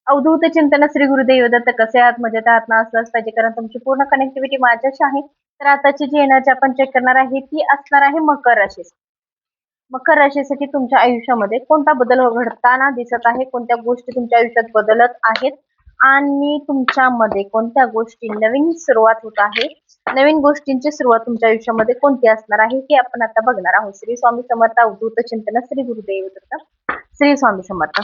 अवधूत चिंतन श्री गुरुदेव दत्त. कसे आहात? मजेत आहात ना? असलाच पाहिजे, कारण तुमची पूर्ण कनेक्टिव्हिटी माझ्याशी आहे. तर आताची जी एनर्जी आपण चेक करणार आहे ती असणार आहे मकर राशी. मकर राशीसाठी तुमच्या आयुष्यामध्ये कोणता बदल घडताना दिसत आहे, कोणत्या गोष्टी तुमच्या आयुष्यात बदलत आहेत आणि तुमच्यामध्ये कोणत्या गोष्टी नवीन सुरुवात होत आहे, नवीन गोष्टींची सुरुवात तुमच्या आयुष्यामध्ये कोणती असणार आहे हे आपण आता बघणार आहोत. श्री स्वामी समर्थ. अवधूत चिंतन श्री गुरुदेव दत्त. श्री स्वामी समर्थ.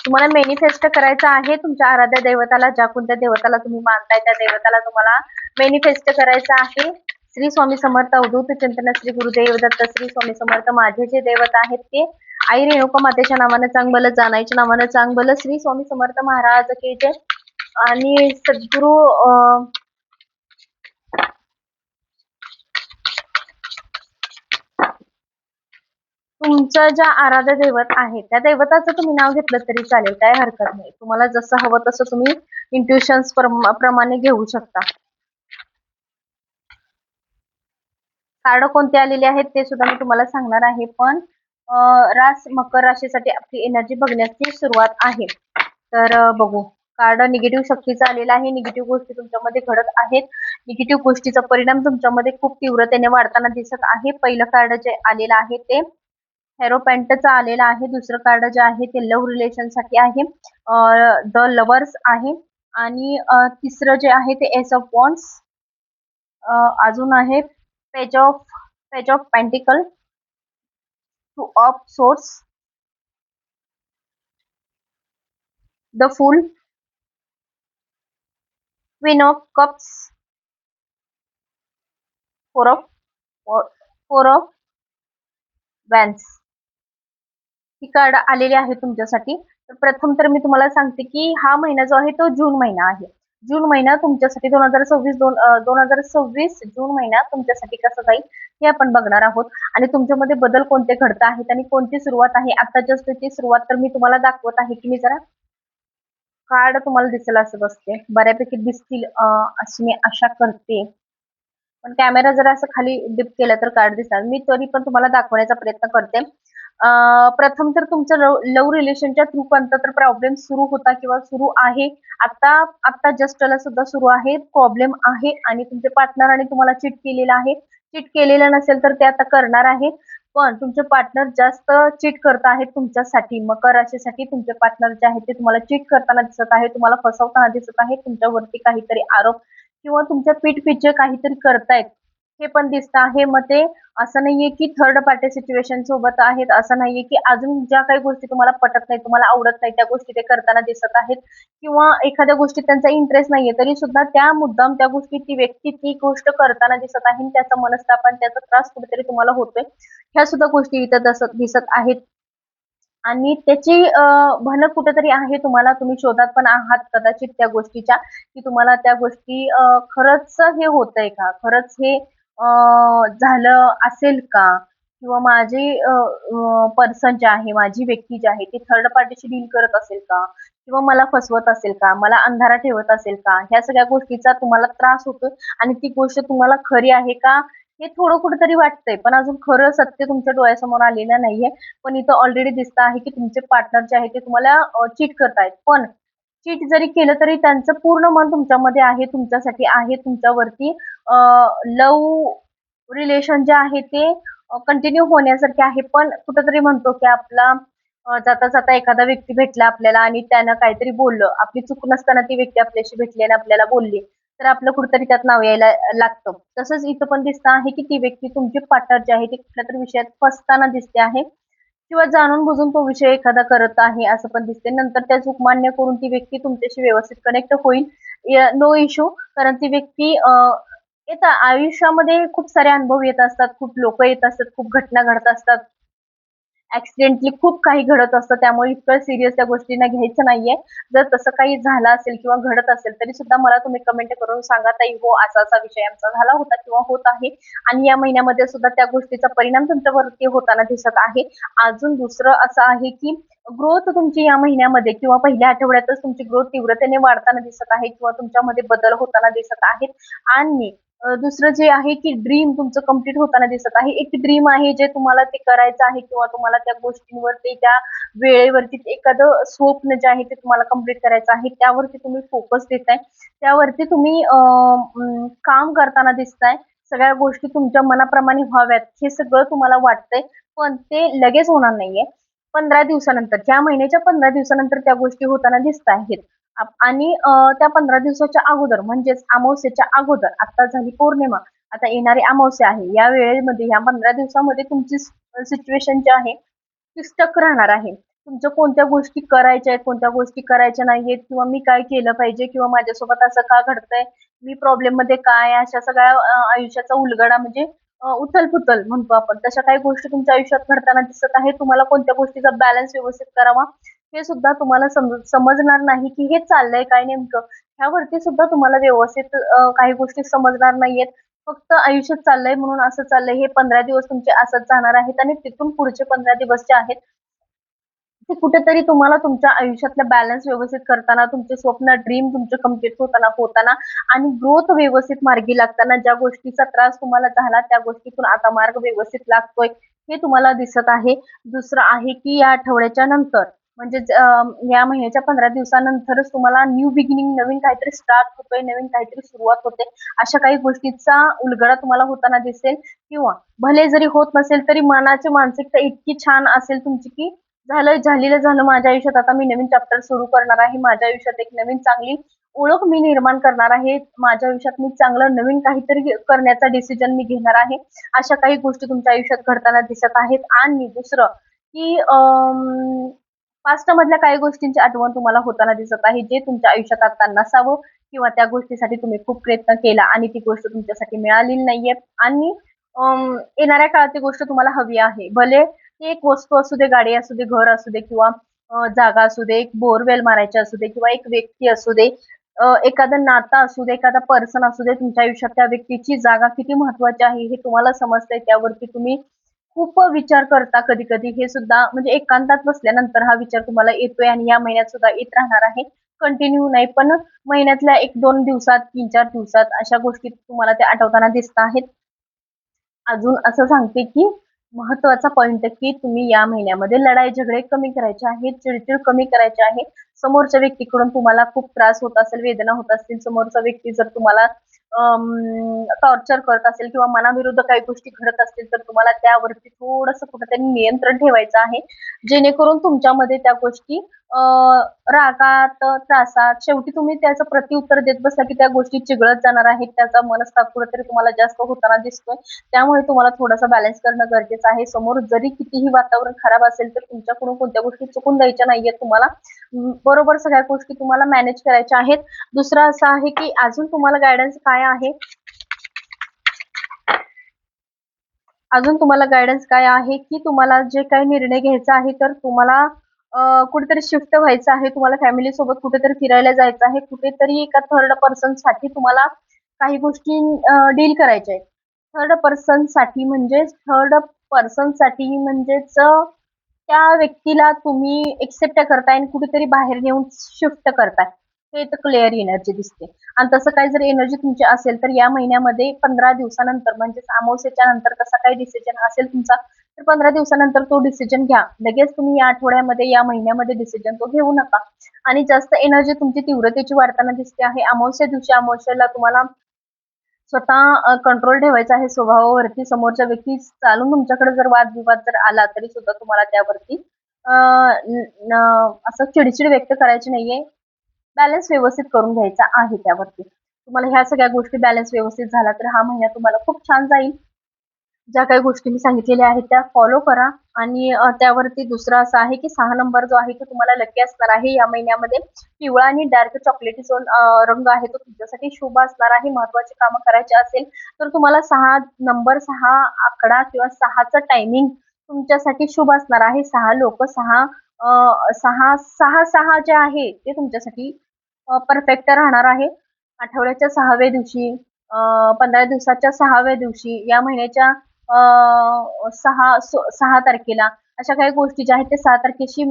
तुम्हाला मॅनिफेस्ट करायचं आहे तुमच्या आराध्य देवताला, ज्या कोणत्या देवताला तुम्ही मानताय त्या देवताला तुम्हाला मॅनिफेस्ट करायचं आहे. श्री स्वामी समर्थ. अवधूत चिंतन श्री गुरुदेव दत्त. श्री स्वामी समर्थ. माझे जे देवता आहेत ते आई रेणुका मातेच्या नावानं चांगलं, जानाईच्या नावानं चांगलं, श्री स्वामी समर्थ महाराज के जय. आणि सद्गुरु तुमचं ज्या आराध्य दैवत आहे त्या दैवताचं तुम्ही नाव घेतलं तरी चालेल, काय हरकत नाही. तुम्हाला जसं हवं तसं तुम्ही इंट्युशन्स प्रमाणे घेऊ शकता. कार्ड कोणते आलेले आहेत ते सुद्धा मी तुम्हाला सांगणार आहे, पण मकर राशीसाठी आपली एनर्जी बघण्याची सुरुवात आहे. तर बघू. कार्ड निगेटिव्ह शक्तीचा आलेला आहे. निगेटिव्ह गोष्टी तुमच्यामध्ये घडत आहेत. निगेटिव्ह गोष्टीचा परिणाम तुमच्यामध्ये खूप तीव्रतेने वाढताना दिसत आहे. पहिलं कार्ड जे आलेलं आहे ते हेरोपॅन्टचा आलेला आहे. दुसरं कार्ड जे आहे ते लव्ह रिलेशन साठी आहे, द लवर्स आहे. आणि तिसरं जे आहे ते एस ऑफ वॉन्स. अजून आहे page of pentacle, two of source, the fool, queen of cups, four of Vance he card आलेली आहे तुमच्यासाठी. तर प्रथम तर मी तुम्हाला सांगते की हा महिना जो आहे तो जून महिना आहे. जून महिना तुमच्यासाठी 2026 जून महिना तुमच्यासाठी कसा जाईल हे आपण बघणार आहोत. आणि तुमच्यामध्ये बदल कोणते घडत आहेत आणि कोणती सुरुवात आहे. आता जस्ट ती सुरुवात तर मी तुम्हाला दाखवत आहे की मी जरा कार्ड तुम्हाला दिसेल असं बसते, बऱ्यापैकी दिसतील अशी मी आशा करते. पण कॅमेरा जर असं खाली डिप केला तर कार्ड दिसणार. मी तरी पण तुम्हाला दाखवण्याचा प्रयत्न करते. प्रथम तर तुमचं लव्ह रिलेशनच्या थ्रू कोणता तर प्रॉब्लेम सुरू होता किंवा सुरू आहे. आता जस्टला सुद्धा सुरू आहे, प्रॉब्लेम आहे. आणि तुमचे पार्टनर आणि तुम्हाला चीट केलेलं आहे. चीट केलेलं नसेल तर ते आता करणार आहे. पण तुमचे पार्टनर जास्त चीट करत आहेत तुमच्यासाठी. मकर राशीसाठी तुमचे पार्टनर जे आहेत ते तुम्हाला चीट करताना दिसत आहे, तुम्हाला फसवताना दिसत आहे, तुमच्यावरती काहीतरी आरोप किंवा तुमच्या पीठ काहीतरी करतायत हे पण दिसत आहे. मग ते असं नाहीये की थर्ड पार्टी सिच्युएशन सोबत आहेत, असं नाहीये की अजून ज्या काही गोष्टी तुम्हाला पटत नाही, तुम्हाला आवडत नाही त्या गोष्टी ते करताना दिसत आहेत, किंवा एखाद्या गोष्टीत त्यांचा इंटरेस्ट नाहीये तरी सुद्धा त्या मुद्दाम त्या गोष्टी ती व्यक्ती ती गोष्ट करताना दिसत आहे. त्याचा मनस्ताप आणि त्याचा त्रास कुठेतरी तुम्हाला होतोय, ह्या सुद्धा गोष्टी इथं दिसत आहेत. आणि त्याची भनक कुठेतरी आहे तुम्हाला, तुम्ही शोधात पण आहात कदाचित त्या गोष्टीच्या, की तुम्हाला त्या गोष्टी खरंच हे होतंय का, खरंच हे झालं असेल का, किंवा माझी पर्सन जे आहे, माझी व्यक्ती जी आहे ती थर्ड पार्टीशी डील करत असेल का, किंवा मला फसवत असेल का, मला अंधारा ठेवत असेल का, ह्या सगळ्या गोष्टीचा तुम्हाला त्रास होतोय. आणि ती गोष्ट तुम्हाला खरी आहे का हे थोडं कुठेतरी वाटतंय, पण अजून खरं सत्य तुमच्या डोळ्यासमोर आलेलं नाहीये. पण इथं ऑलरेडी दिसत आहे की तुमचे पार्टनर जे आहे ते तुम्हाला चीट करतायत. पण चीट जरी केलं तरी त्यांचं पूर्ण मन तुमच्यामध्ये आहे, तुमच्यासाठी आहे, तुमच्यावरती लव्ह रिलेशन जे आहे ते कंटिन्यू होण्यासारखे आहे. पण कुठेतरी म्हणतो की आपला जाता जाता एखादा व्यक्ती भेटला आपल्याला आणि त्यानं काहीतरी बोललं, आपली चूक नसताना ती व्यक्ती आपल्याशी भेटली आणि आपल्याला बोलली, तर आपलं कुठेतरी त्यात नाव यायला लागतं. तसंच इथं पण दिसतं आहे की ती व्यक्ती तुमची पार्टनर जे आहे ती कुठल्या तरी विषयात फसताना दिसते आहे, किंवा जाणून बुजून तो विषय एखादा करत आहे असं पण दिसते. नंतर त्या चूक मान्य करून ती व्यक्ती तुमच्याशी व्यवस्थित कनेक्ट होईल, नो इश्यू. कारण ती व्यक्ती येतात आयुष्यामध्ये, खूप सारे अनुभव येत असतात, खूप लोक येत असतात, खूप घटना घडत असतात, ऍक्सिडेंटली खूप काही घडत असतं. त्यामुळे इतकं सिरियस त्या गोष्टींना घ्यायचं नाहीये. जर तसं काही झालं असेल किंवा घडत असेल तरी सुद्धा मला तुम्ही कमेंट करून सांगा, ताई हो असा असा विषय आमचा झाला होता किंवा होत आहे, आणि या महिन्यामध्ये सुद्धा त्या गोष्टीचा परिणाम तुमच्यावरती होताना दिसत आहे. अजून दुसरं असं आहे की ग्रोथ तुमची या महिन्यामध्ये किंवा पहिल्या आठवड्यातच तुमची ग्रोथ तीव्रतेने वाढताना दिसत आहे किंवा तुमच्यामध्ये बदल होताना दिसत आहेत. आणि दुसरं जे आहे की ड्रीम तुमचं कंप्लीट होताना दिसत आहे. एक ड्रीम आहे जे तुम्हाला ते करायचं आहे किंवा तुम्हाला त्या गोष्टींवरती त्या वेळेवरती एखादं स्वप्न जे आहे ते तुम्हाला कंप्लीट करायचं आहे. त्यावरती तुम्ही फोकस देताय. त्यावरती तुम्ही काम करताना दिसताय. सगळ्या गोष्टी तुमच्या मनाप्रमाणे व्हाव्यात हे सगळं तुम्हाला वाटतंय. पण ते लगेच होणार नाहीये. 15 दिवसानंतर, ज्या महिन्याच्या 15 दिवसानंतर त्या गोष्टी होताना दिसत आहेत. आणि त्या 15 दिवसाच्या अगोदर म्हणजेच अमावस्येच्या अगोदर आता झाली पौर्णिमा, आता येणारी अमावस्या आहे. या वेळेमध्ये ह्या 15 दिवसामध्ये तुमची सिच्युएशन जी आहे ती स्टक राहणार आहे. तुमच्या कोणत्या गोष्टी करायच्या आहेत, कोणत्या गोष्टी करायच्या नाहीयेत किंवा मी काय केलं पाहिजे किंवा माझ्यासोबत असं का घडतंय, मी प्रॉब्लेम मध्ये काय, अशा सगळ्या आयुष्याचा उलगडा म्हणजे उथल-पुथल म्हणतो आपण. तशा काही गोष्टी तुमच्या आयुष्यात घडताना दिसत आहे. तुम्हाला कोणत्या गोष्टीचा बॅलन्स व्यवस्थित करावा हे सुद्धा तुम्हाला समजणार नाही की हे चाललंय काय नेमकं. ह्यावरती सुद्धा तुम्हाला व्यवस्थित काही गोष्टी समजणार नाहीयेत. फक्त आयुष्यात चाललंय म्हणून असं चाललंय. हे 15 दिवस तुमचे असंच जाणार आहेत आणि तिथून पुढचे 15 दिवस जे आहेत ते कुठेतरी तुम्हाला तुमच्या आयुष्यातला बॅलन्स व्यवस्थित करताना, तुमचे स्वप्न, ड्रीम तुमचे कंप्लीट होताना आणि ग्रोथ व्यवस्थित मार्गी लागताना ज्या गोष्टीचा त्रास तुम्हाला झाला त्या गोष्टीतून आता मार्ग व्यवस्थित लागतोय हे तुम्हाला दिसत आहे. दुसरं आहे की या आठवड्याच्या नंतर म्हणजे या महिन्याच्या 15 दिवसानंतरच तुम्हाला न्यू बिगिनिंग, नवीन काहीतरी स्टार्ट होतोय, नवीन काहीतरी सुरुवात होते. अशा काही गोष्टीचा उलगडा तुम्हाला होताना दिसेल किंवा भले जरी होत नसेल तरी मनाची मानसिकता इतकी छान असेल तुमची की झालेलं झालं माझ्या आयुष्यात, आता मी नवीन चॅप्टर सुरू करणार आहे. माझ्या आयुष्यात एक नवीन चांगली ओळख मी निर्माण करणार आहे. माझ्या आयुष्यात मी चांगलं नवीन काहीतरी करण्याचा डिसिजन मी घेणार आहे. अशा काही गोष्टी तुमच्या आयुष्यात घडताना दिसत आहेत. आणि दुसरं की पास्ट मधल्या काही गोष्टींची आठवण तुम्हाला होताना दिसत आहे, जे तुमच्या आयुष्यात आता नसावं किंवा त्या गोष्टीसाठी तुम्ही खूप प्रयत्न केला आणि ती गोष्ट तुमच्यासाठी मिळालेली नाहीये. आणि येणाऱ्या काळात ती गोष्ट तुम्हाला हवी आहे. भले ती एक वस्तू असू दे, गाडी असू दे, घर असू दे किंवा जागा असू दे, एक बोरवेल मारायचे असू दे किंवा एक व्यक्ती असू दे, एखादं नातं असू दे, एखादा पर्सन असू दे, तुमच्या आयुष्यात त्या व्यक्तीची जागा किती महत्वाची आहे हे तुम्हाला समजतंय. त्यावरती तुम्ही खूप विचार करता कधी-कधी. हे सुद्धा म्हणजे एकांतात बसल्यानंतर हा विचार तुम्हाला येतोय आणि या महिन्यात सुद्धा येत राहणार आहे. कंटिन्यू नाही, पण महिन्यातल्या 1-2 दिवसात, 3-4 दिवसात अशा गोष्टी तुम्हाला त्या आठवताना दिसत आहेत. अजून असं सांगते की महत्वाचा पॉइंट की तुम्ही या महिन्यामध्ये लढाई झगडे कमी करायचे आहेत, चिडचिड कमी करायची आहे. समोरच्या व्यक्तीकडून तुम्हाला खूप त्रास होत असेल, वेदना होत असतील, समोरचा व्यक्ती जर तुम्हाला टॉर्चर करत असेल किंवा मनाविरुद्ध काही गोष्टी घडत असतील तर तुम्हाला त्यावरती थोडंसं कुठेतरी नियंत्रण ठेवायचं आहे. जेणेकरून तुमच्यामध्ये त्या गोष्टी रागात, त्रासात शेवटी तुम्ही त्याचं प्रत्युत्तर देत बसला की त्या गोष्टी चिघळत जाणार आहेत. त्याचा मनस्ताप कुठेतरी तुम्हाला जास्त होताना दिसतोय. त्यामुळे तुम्हाला थोडासा बॅलन्स करणं गरजेचं आहे. समोर जरी कितीही वातावरण खराब असेल तर तुमच्याकडून कोणत्या गोष्टी चुकून द्यायच्या नाहीयेत तुम्हाला. बरोबर सगळ्या गोष्टी तुम्हाला मॅनेज करायच्या आहेत. दुसरं असं आहे की अजून तुम्हाला गाईडन्स काय आहे? अजून तुम्हाला गाईडन्स काय आहे की तुम्हाला जे काही निर्णय घ्यायचा आहे तर तुम्हाला कुठेतरी शिफ्ट व्हायचं आहे. तुम्हाला फॅमिली सोबत कुठेतरी फिरायला जायचं आहे. कुठेतरी एका थर्ड पर्सन साठी तुम्हाला काही गोष्टी डील करायच्या आहेत. थर्ड पर्सन साठी म्हणजेच त्या व्यक्तीला तुम्ही एक्सेप्ट करताय आणि कुठेतरी बाहेर नेऊन शिफ्ट करताय. हे तर क्लिअर एनर्जी दिसते. आणि तसं काही जर एनर्जी तुमची असेल तर या महिन्यामध्ये 15 दिवसानंतर म्हणजेच अमावस्येच्या नंतर तसा काही डिसिजन असेल तुमचा तर 15 दिवसानंतर तो डिसिजन घ्या. लगेच तुम्ही या आठवड्यामध्ये, या महिन्यामध्ये डिसिजन तो घेऊ नका. आणि जास्त एनर्जी तुमची तीव्रतेची वाढताना दिसते आहे. अमावस्या दिवशी अमावस्येला तुम्हाला स्वतः कंट्रोल ठेवायचा आहे स्वभावावरती. समोरच्या व्यक्ती चालून तुमच्याकडे जर वादविवाद जर आला तरी सुद्धा तुम्हाला त्यावरती असं चिडचिड व्यक्त करायची नाहीये. बॅलन्स व्यवस्थित करून घ्यायचा आहे त्यावरती. तुम्हाला ह्या सगळ्या गोष्टी बॅलन्स व्यवस्थित झाला तर हा महिना तुम्हाला खूप छान जाईल. ज्या काही गोष्टी मी सांगितलेल्या आहेत त्या फॉलो करा. आणि त्यावरती दुसरं असं आहे की 6 नंबर जो आहे तो तुम्हाला लकी असणार आहे या महिन्यामध्ये. पिवळा आणि डार्क चॉकलेटी जो रंग आहे तो तुमच्यासाठी शुभ असणार आहे. महत्वाची कामं करायची असेल तर तुम्हाला 6 नंबर, 6 आकडा किंवा 6चं टायमिंग तुमच्यासाठी शुभ असणार आहे. 6 लोक 6 6 जे आहे ते तुमच्यासाठी परफेक्ट राहणार आहे. आठवड्याच्या 6व्या दिवशी, 15 दिवसाच्या 6व्या दिवशी, या महिन्याच्या 6 तारखेला अशा काही गोष्टी ज्या आहेत ते 6 तारखेशी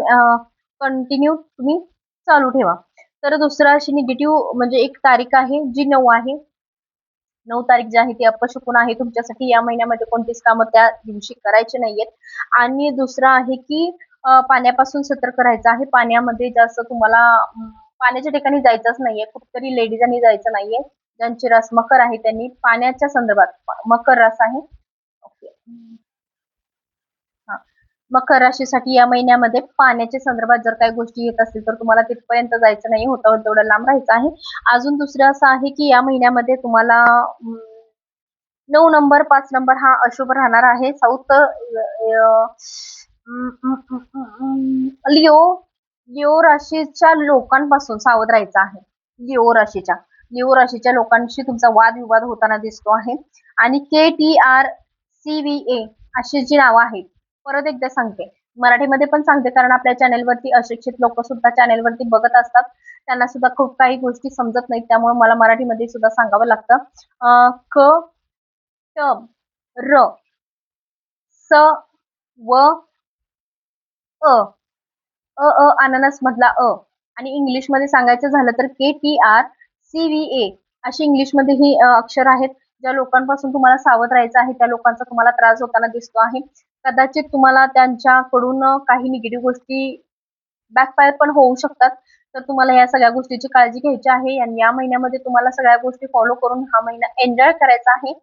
कंटिन्यू तुम्ही चालू ठेवा. तर दुसरं अशी निगेटिव्ह म्हणजे एक तारीख आहे जी 9 आहे. 9 तारीख जी आहे ती अपशकुन आहे तुमच्यासाठी. या महिन्यामध्ये कोणतीच कामं त्या दिवशी करायची नाहीयेत. आणि दुसरं आहे की पाण्यापासून सतर्क राहायचं आहे. पाण्यामध्ये जास्त तुम्हाला पाण्याच्या ठिकाणी जायचंच नाहीये. कुठेतरी लेडीजांनी जायचं नाहीये. ज्यांची रास मकर आहे त्यांनी पाण्याच्या संदर्भात मकर रास आहे. ओके. हां. मकर राशीसाठी या महिन्यामध्ये पाण्याच्या संदर्भात जर काही गोष्टी येत असतील तर तुम्हाला तिथपर्यंत जायचं नाही. होतं तेवढं लांब राहायचं आहे. अजून दुसरं असं आहे की या महिन्यामध्ये तुम्हाला 9 नंबर, 5 नंबर हा अशुभ राहणार आहे. साऊथ लिओ लिओ राशीच्या लोकांपासून सावध राहायचं आहे. लिओ राशीच्या लोकांशी तुमचा वादविवाद होताना दिसतो आहे. आणि KTRCVA अशी जी नावं आहेत, परत एकदा सांगते, मराठीमध्ये पण सांगते कारण आपल्या चॅनेलवरती अशिक्षित लोक सुद्धा चॅनेलवरती बघत असतात. त्यांना सुद्धा खूप काही गोष्टी समजत नाहीत, त्यामुळे मला मराठीमध्ये सुद्धा सांगावं लागतं. क ट र स व अ अननस मधला आणि इंग्लिशमध्ये सांगायचं झालं तर KTRCVA अशी इंग्लिशमध्ये ही अक्षर आहेत. ज्या लोकांपासून तुम्हाला सावध राहायचं आहे त्या लोकांचा तुम्हाला त्रास होताना दिसतो आहे. कदाचित तुम्हाला त्यांच्याकडून काही निगेटिव्ह गोष्टी बॅकफायर पण होऊ शकतात. तर तुम्हाला या सगळ्या गोष्टीची काळजी घ्यायची आहे आणि या महिन्यामध्ये तुम्हाला सगळ्या गोष्टी फॉलो करून हा महिना एन्जॉय करायचा आहे.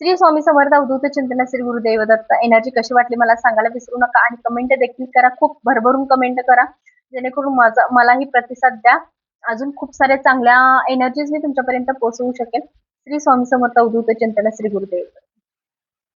श्री स्वामी समर्थ अवधूत चिंतन श्री गुरुदेव दत्त. एनर्जी कशी वाटली मला सांगायला विसरू नका आणि कमेंट देखील करा. खूप भरभरून कमेंट करा जेणेकरून मलाही प्रतिसाद द्या. अजून खूप साऱ्या चांगल्या एनर्जीज मी तुमच्यापर्यंत पोहोचवू शकेल. श्री स्वामी समर्थ अवधूत चिंतन श्री गुरुदेव.